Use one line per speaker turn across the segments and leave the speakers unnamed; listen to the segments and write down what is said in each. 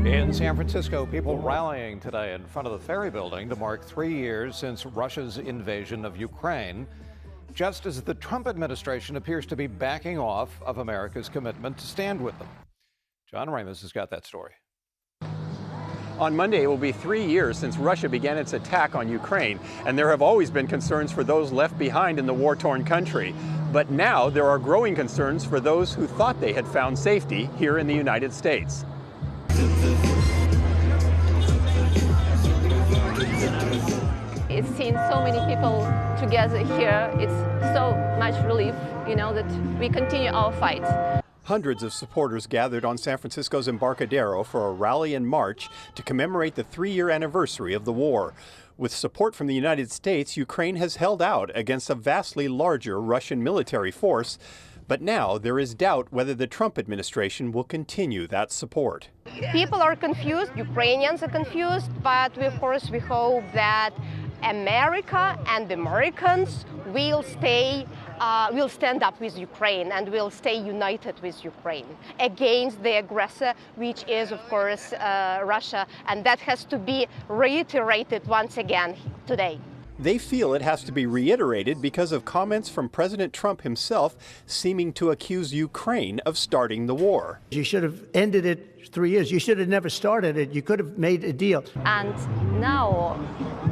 In San Francisco, people rallying today in front of the Ferry Building to mark 3 years since Russia's invasion of Ukraine, just as the Trump administration appears to be backing off of America's commitment to stand with them. John Ramos has got that story.
On Monday, it will be 3 years since Russia began its attack on Ukraine, and there have always been concerns for those left behind in the war-torn country. But now there are growing concerns for those who thought they had found safety here in the United States.
It's seen so many people together here. It's so much relief, that we continue our fight.
Hundreds of supporters gathered on San Francisco's Embarcadero for a rally and march to commemorate the 3-year anniversary of the war. With support from the United States, Ukraine has held out against a vastly larger Russian military force. But now there is doubt whether the Trump administration will continue that support.
People are confused, Ukrainians are confused, but of course we hope that America and Americans will stand up with Ukraine and will stay united with Ukraine against the aggressor, which is, of course, Russia. And that has to be reiterated once again today.
They feel it has to be reiterated because of comments from President Trump himself seeming to accuse Ukraine of starting the war.
You should have ended it 3 years. You should have never started it. You could have made a deal.
And now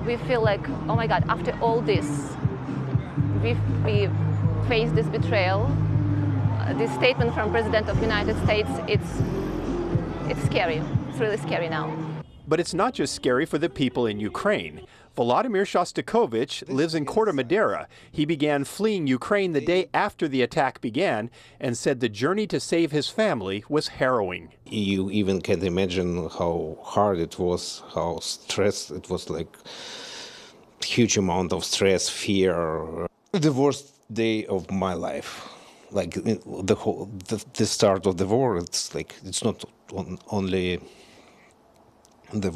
we feel like, oh my God, after all this, we face this betrayal, this statement from President of the United States, it's scary. It's really scary now.
But it's not just scary for the people in Ukraine. Volodymyr Shostakovich lives in Corte Madera. He began fleeing Ukraine the day after the attack began and said the journey to save his family was harrowing.
You even can't imagine how hard it was, how stressed it was, like huge amount of stress, fear. The worst day of my life. Like the start of the war, it's not only the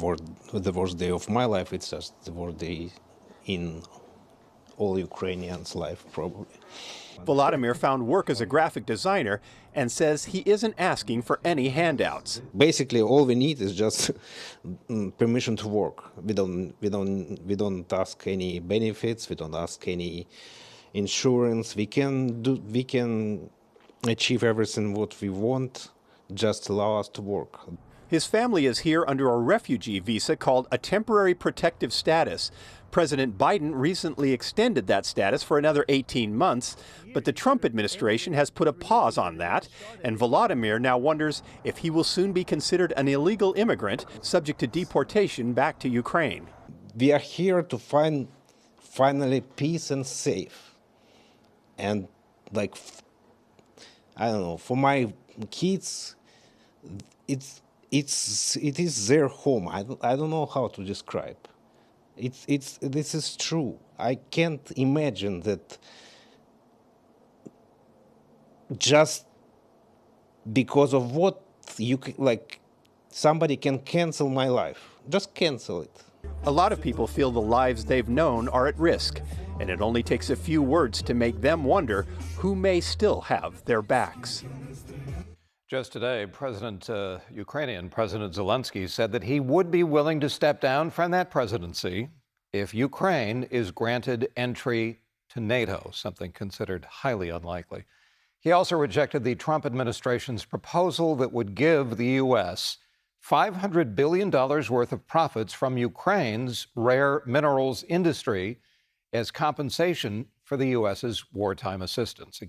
worst day of my life, it's just the worst day in all Ukrainians' life, probably.
Volodymyr found work as a graphic designer and says he isn't asking for any handouts.
Basically, all we need is just permission to work. We don't ask any benefits. We don't ask any insurance. We can achieve everything what we want. Just allow us to work.
His family is here under a refugee visa called a temporary protective status. President Biden recently extended that status for another 18 months, but the Trump administration has put a pause on that, and Volodymyr now wonders if he will soon be considered an illegal immigrant subject to deportation back to Ukraine.
We are here to find finally peace and safe. And I don't know, for my kids, it is their home. I don't know how to describe. This is true. I can't imagine that just because of what somebody can cancel my life. Just cancel it.
A lot of people feel the lives they've known are at risk, and it only takes a few words to make them wonder who may still have their backs.
Just today, Ukrainian President Zelensky said that he would be willing to step down from that presidency if Ukraine is granted entry to NATO, something considered highly unlikely. He also rejected the Trump administration's proposal that would give the U.S. $500 billion worth of profits from Ukraine's rare minerals industry as compensation for the U.S.'s wartime assistance.